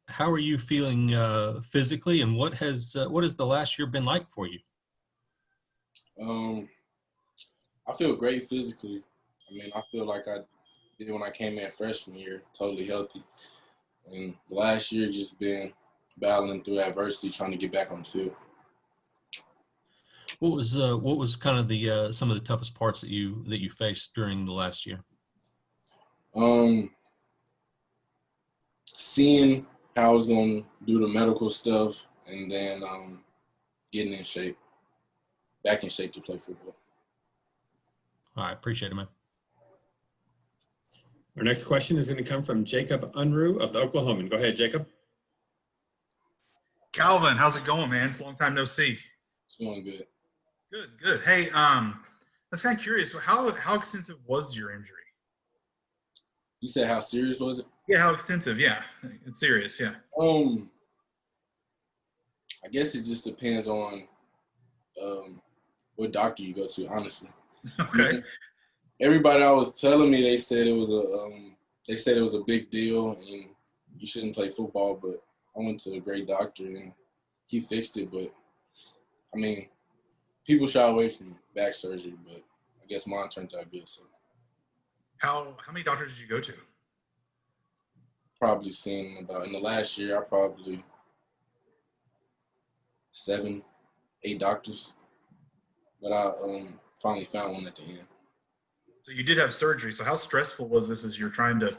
how are you feeling physically, and what has the last year been like for you? Um, I feel great physically. I mean, I feel like I did when I came in freshman year, totally healthy. And last year just been battling through adversity, trying to get back on the field. What was kind of the some of the toughest parts that you faced during the last year? Um, Seeing how I was going to do the medical stuff, and then getting in shape, back in shape to play football. All right, appreciate it, man. Our next question is going to come from Jacob Unruh of the Oklahoman. Go ahead, Jacob. Calvin, how's it going, man? It's a long time no see. It's going good. Good. Hey, I was kind of curious. How extensive was your injury? You said how serious was it? Yeah, how extensive? Yeah, it's serious. Yeah. I guess it just depends on what doctor you go to. Honestly. Okay. I mean, everybody that was telling me, they said it was a big deal and you shouldn't play football. But I went to a great doctor and he fixed it. But I mean, people shy away from back surgery, but I guess mine turned out good. So How many doctors did you go to? probably seen about in the last year, I probably 7, 8 doctors, but I finally found one at the end. So you did have surgery. So how stressful was this as you're trying to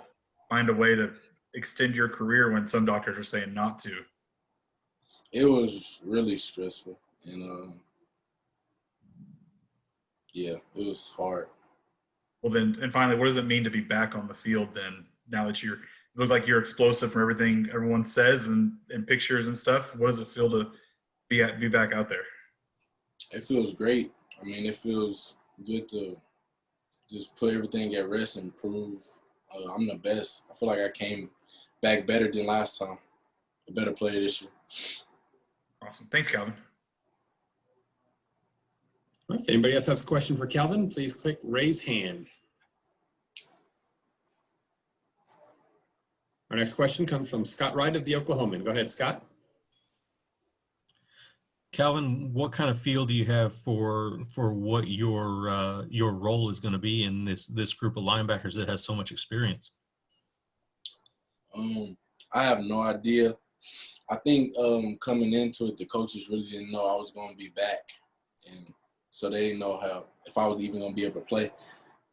find a way to extend your career when some doctors are saying not to? It was really stressful, and yeah, it was hard. Well, then, and finally, what does it mean to be back on the field then? Now that you look like you're explosive from everything everyone says and pictures and stuff, what does it feel to be back out there? It feels great. I mean, it feels good to just put everything at rest and prove I'm the best. I feel like I came back better than last time, a better player this year. Awesome. Thanks, Calvin. If anybody else has a question for Calvin, please click raise hand. Our next question comes from Scott Wright of the Oklahoman. Go ahead, Scott. Calvin, what kind of feel do you have for what your role is going to be in this group of linebackers that has so much experience? I have no idea. I think coming into it, the coaches really didn't know I was going to be back, and so they didn't know if I was even going to be able to play.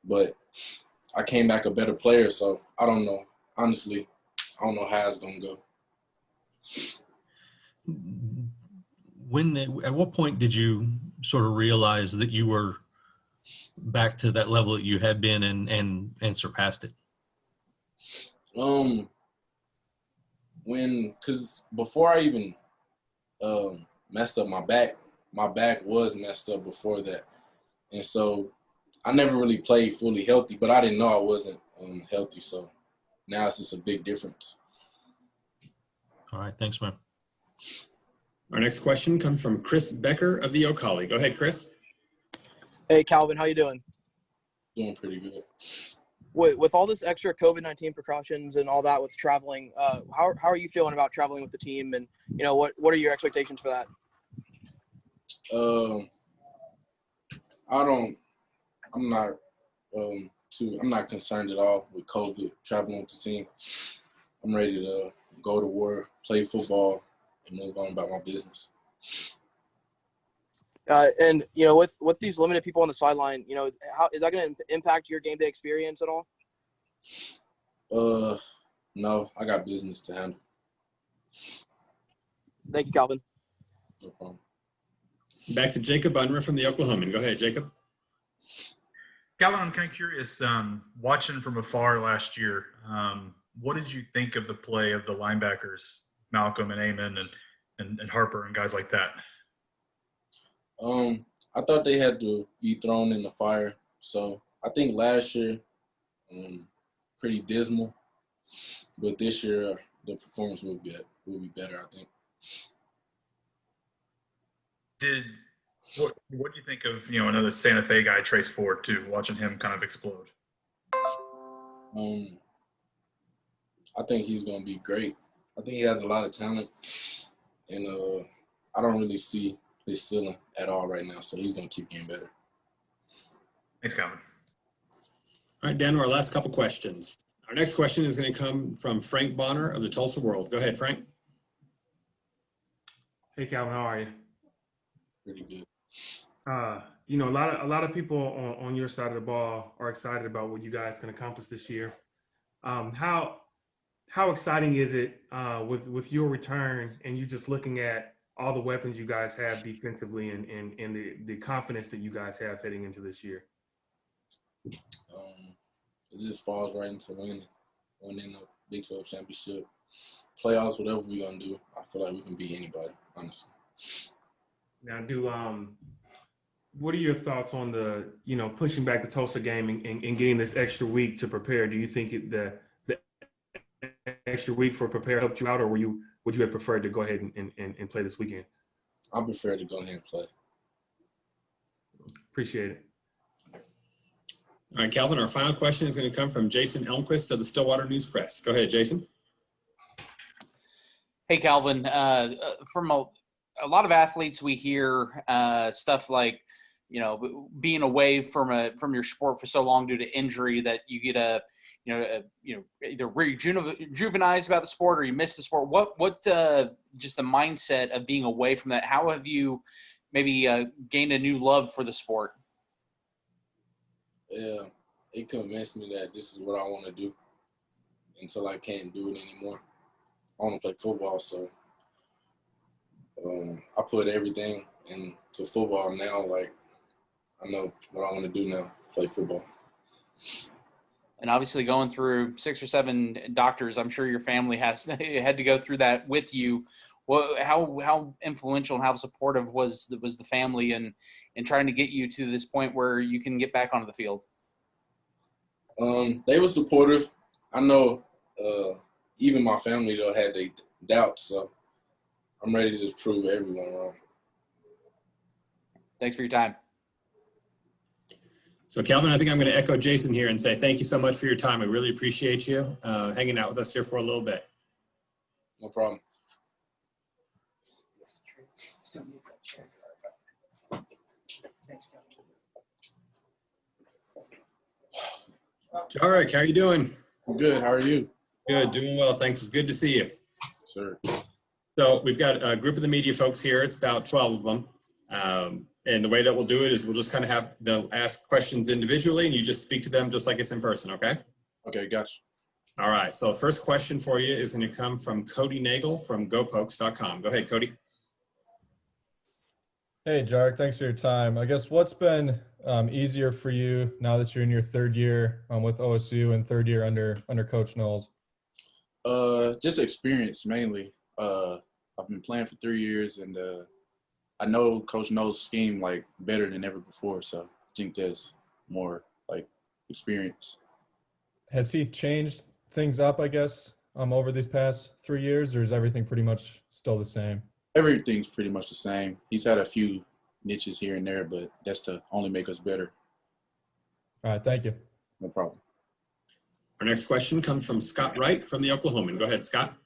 But I came back a better player, so I don't know. Honestly, I don't know how it's going to go. At what point did you sort of realize that you were back to that level that you had been and surpassed it? Because before I even messed up my back was messed up before that. And so I never really played fully healthy, but I didn't know I wasn't healthy. So now it's just a big difference. All right. Thanks, man. Our next question comes from Chris Becker of the Oakley. Go ahead, Chris. Hey, Calvin, how you doing? Doing pretty good. With all this extra COVID-19 precautions and all that with traveling, how are you feeling about traveling with the team? And, you know, what are your expectations for that? I'm not concerned at all with COVID, traveling with the team. I'm ready to go to war, play football, and move on about my business. And, you know, with these limited people on the sideline, you know, how is that going to impact your game day experience at all? No, I got business to handle. Thank you, Calvin. No problem. Back to Jacob Unruh from the Oklahoman. Go ahead, Jacob. Calvin, I'm kind of curious, watching from afar last year, what did you think of the play of the linebackers, Malcolm and Amon and Harper and guys like that? I thought they had to be thrown in the fire. So I think last year, pretty dismal. But this year, the performance will be better, I think. What do you think of, you know, another Santa Fe guy, Trace Ford, too, watching him kind of explode? I think he's going to be great. I think he has a lot of talent, and I don't really see his ceiling at all right now. So he's gonna keep getting better. Thanks, Calvin. All right, down to our last couple questions. Our next question is going to come from Frank Bonner of the Tulsa World. Go ahead, Frank. Hey Calvin, how are you? Pretty good. You know, a lot of people on your side of the ball are excited about what you guys can accomplish this year. How exciting is it with your return and you just looking at all the weapons you guys have defensively and the confidence that you guys have heading into this year? It just falls right into winning the Big 12 championship, playoffs, whatever we're gonna do. I feel like we can beat anybody, honestly. Now, what are your thoughts on the, you know, pushing back the Tulsa game and getting this extra week to prepare? Do you think the extra week for prepare helped you out, or would you have preferred to go ahead and play this weekend? I prefer to go ahead and play. Appreciate it. All right, Calvin, our final question is going to come from Jason Elmquist of the Stillwater News Press. Go ahead, Jason. Hey, Calvin. From a lot of athletes, we hear stuff like, you know, being away from your sport for so long due to injury that you get either rejuvenized about the sport or you miss the sport. What just the mindset of being away from that? How have you maybe gained a new love for the sport? Yeah, it convinced me that this is what I want to do until I can't do it anymore. I want to play football, so I put everything into football now. Like, I know what I want to do now, play football. And obviously going through 6 or 7 doctors, I'm sure your family had to go through that with you. How influential and how supportive was the family in trying to get you to this point where you can get back onto the field? They were supportive. I know even my family, though, had their doubts, so I'm ready to just prove everyone wrong. Thanks for your time. So, Calvin, I think I'm going to echo Jason here and say thank you so much for your time. I really appreciate you hanging out with us here for a little bit. No problem. Jarrick, how are you doing? Good. How are you? Good, doing well. Thanks. It's good to see you. Sir. So we've got a group of the media folks here. It's about 12 of them. And the way that we'll do it is we'll just kind of they'll ask questions individually and you just speak to them just like it's in person, okay? Okay, gotcha. All right, so first question for you is going to come from Cody Nagel from GoPokes.com. Go ahead, Cody. Hey, Jarrick, thanks for your time. I guess what's been easier for you now that you're in your third year with OSU and third year under Coach Knowles? Just experience mainly. I've been playing for 3 years, and I know Coach Knowles' scheme like better than ever before. So I think there's more like experience. Has he changed things up, I guess, over these past 3 years, or is everything pretty much still the same? Everything's pretty much the same. He's had a few niches here and there, but that's to only make us better. All right, thank you. No problem. Our next question comes from Scott Wright from the Oklahoman. Go ahead, Scott.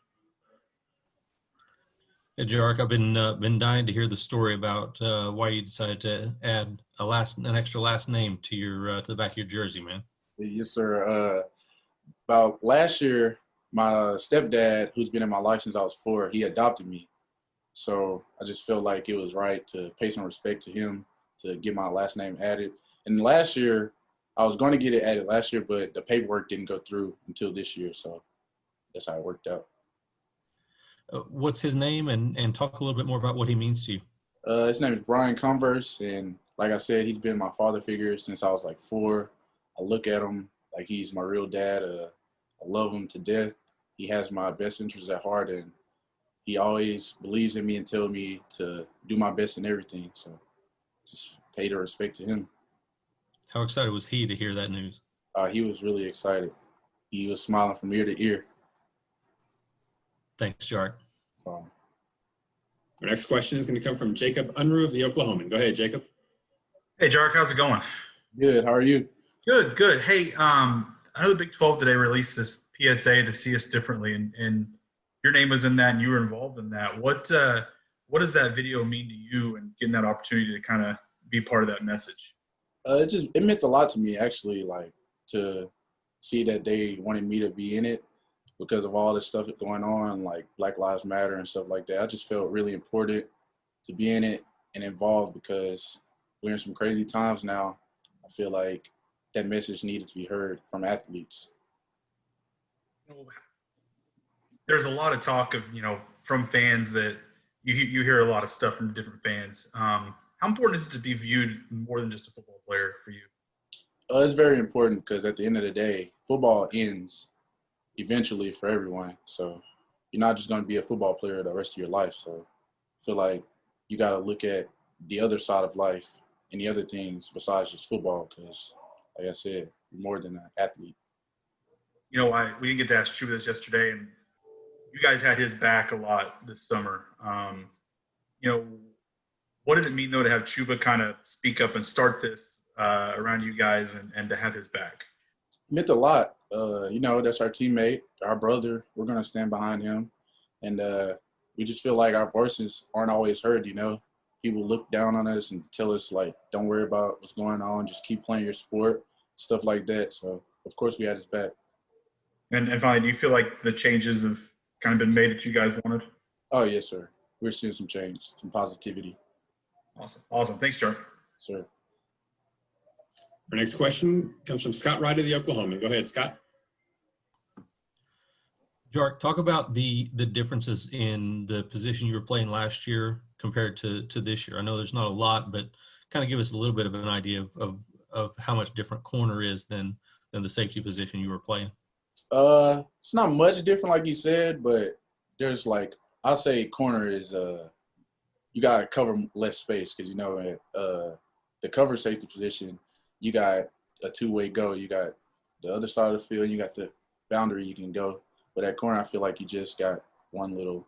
Hey, Jarrick, I've been dying to hear the story about why you decided to add an extra last name to your to the back of your jersey, man. Yes, sir. About last year, my stepdad, who's been in my life since I was 4, he adopted me. So I just felt like it was right to pay some respect to him, to get my last name added. And last year, I was going to get it added last year, but the paperwork didn't go through until this year. So that's how it worked out. What's his name, and talk a little bit more about what he means to you? His name is Bernard-Converse, and like I said, he's been my father figure since I was like 4. I look at him like he's my real dad. I love him to death. He has my best interests at heart, and he always believes in me and tells me to do my best in everything. So just pay the respect to him. How excited was he to hear that news? He was really excited. He was smiling from ear to ear. Thanks, Jarrick. Our next question is going to come from Jacob Unruh of the Oklahoman. Go ahead, Jacob. Hey, Jarrick, how's it going? Good. How are you? Good, good. Hey, I know the Big 12 today released this PSA to see us differently, and your name was in that and you were involved in that. What does that video mean to you and getting that opportunity to kind of be part of that message? It meant a lot to me, actually, like to see that they wanted me to be in it because of all the stuff that's going on, like Black Lives Matter and stuff like that. I just felt really important to be in it and involved because we're in some crazy times now. I feel like that message needed to be heard from athletes. There's a lot of talk of, from fans that you hear a lot of stuff from different fans. How important is it to be viewed more than just a football player for you? It's very important because at the end of the day, football ends eventually for everyone. So you're not just going to be a football player the rest of your life. So I feel like you got to look at the other side of life and the other things besides just football because, like I said, you're more than an athlete. We didn't get to ask Chuba this yesterday, and you guys had his back a lot this summer. What did it mean, though, to have Chuba kind of speak up and start this around you guys and to have his back? It meant a lot. That's our teammate, our brother. We're going to stand behind him. And we just feel like our voices aren't always heard, People look down on us and tell us, like, don't worry about what's going on. Just keep playing your sport, stuff like that. So, of course, we had his back. And finally, do you feel like the changes have kind of been made that you guys wanted? Oh, yes, sir. We're seeing some change, some positivity. Awesome. Thanks, Jarrick. Sir. Our next question comes from Scott Wright of the Oklahoman. Go ahead, Scott. Jarrick, talk about the differences in the position you were playing last year compared to this year. I know there's not a lot, but kind of give us a little bit of an idea of how much different corner is than the safety position you were playing. It's not much different, like you said, but there's I'll say corner is you got to cover less space because, the cover safety position, you got a two-way go. You got the other side of the field, you got the boundary you can go. But at corner, I feel like you just got one little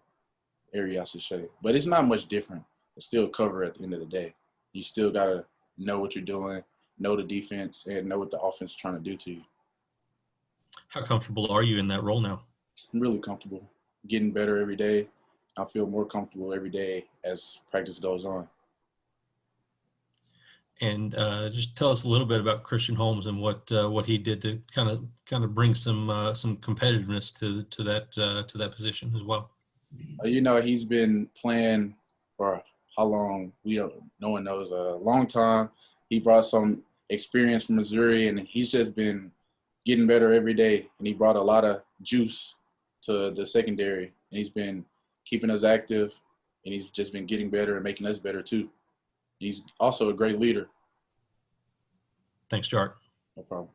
area, I should say. But it's not much different. It's still cover at the end of the day. You still got to know what you're doing, know the defense, and know what the offense is trying to do to you. How comfortable are you in that role now? I'm really comfortable, getting better every day. I feel more comfortable every day as practice goes on. And just tell us a little bit about Christian Holmes and what he did to kind of bring some competitiveness to that position as well. He's been playing for how long? No one knows. A long time. He brought some experience from Missouri, and he's just been getting better every day. And he brought a lot of juice to the secondary, and he's been keeping us active, and he's just been getting better and making us better too. He's also a great leader. Thanks, Jarrick. No problem.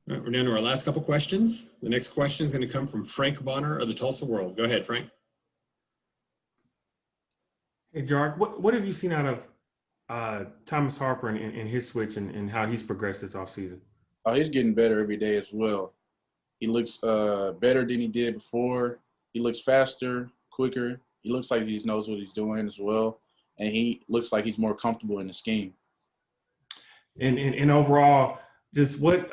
All right, we're down to our last couple questions. The next question is going to come from Frank Bonner of the Tulsa World. Go ahead, Frank. Hey, Jarrick, what have you seen out of Thomas Harper and his switch and how he's progressed this offseason? Oh, he's getting better every day as well. He looks better than he did before. He looks faster, quicker. He looks like he knows what he's doing as well. And he looks like he's more comfortable in the scheme. And overall, just what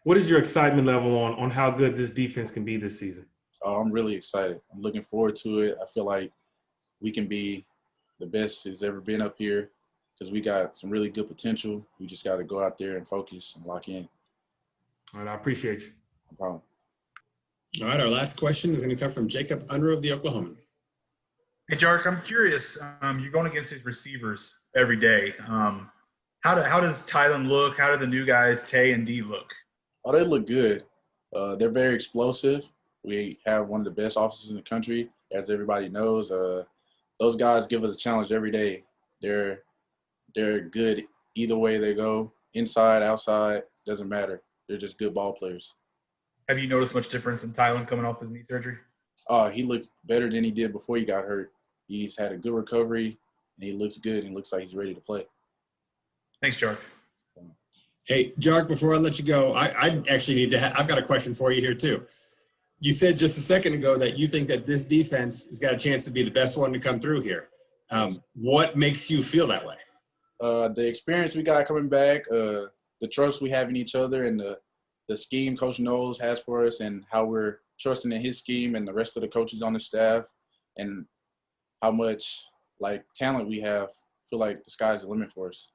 is your excitement level on how good this defense can be this season? Oh, I'm really excited. I'm looking forward to it. I feel like we can be the best it's ever been up here because we got some really good potential. We just got to go out there and focus and lock in. All right, I appreciate you. No problem. All right, our last question is going to come from Jacob Unruh of the Oklahoman. Hey, Jarrick, I'm curious. You're going against these receivers every day. How does Tylen look? How do the new guys, Tay and D, look? Oh, they look good. They're very explosive. We have one of the best offenses in the country, as everybody knows. Those guys give us a challenge every day. They're good either way they go, inside, outside, doesn't matter. They're just good ball players. Have you noticed much difference in Tylen coming off his knee surgery? He looks better than he did before he got hurt. He's had a good recovery, and he looks good and looks like he's ready to play. Thanks, Jarrick. Hey, Jarrick, before I let you go, I actually need to I've got a question for you here too. You said just a second ago that you think that this defense has got a chance to be the best one to come through here. What makes you feel that way? The experience we got coming back, the trust we have in each other, and the scheme Coach Knowles has for us and how we're trusting in his scheme and the rest of the coaches on the staff, and how much like talent we have. I feel like the sky's the limit for us.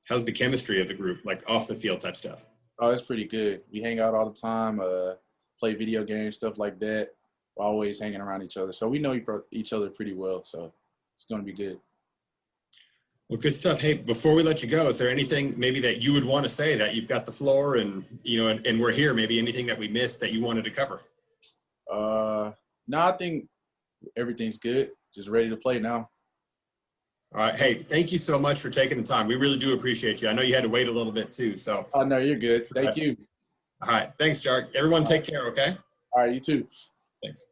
How's the chemistry of the group, like off the field type stuff? Oh, it's pretty good. We hang out all the time, play video games, stuff like that. We're always hanging around each other. So we know each other pretty well. So it's going to be good. Well, good stuff. Hey, before we let you go, is there anything maybe that you would want to say that you've got the floor and, you know, and we're here, maybe anything that we missed that you wanted to cover? No, I think everything's good. Just ready to play now. All right. Hey, thank you so much for taking the time. We really do appreciate you. I know you had to wait a little bit too. So. Oh, no, you're good. Thank you. All right. Thanks, Jarrick. Everyone take care, okay? All right, you too. Thanks.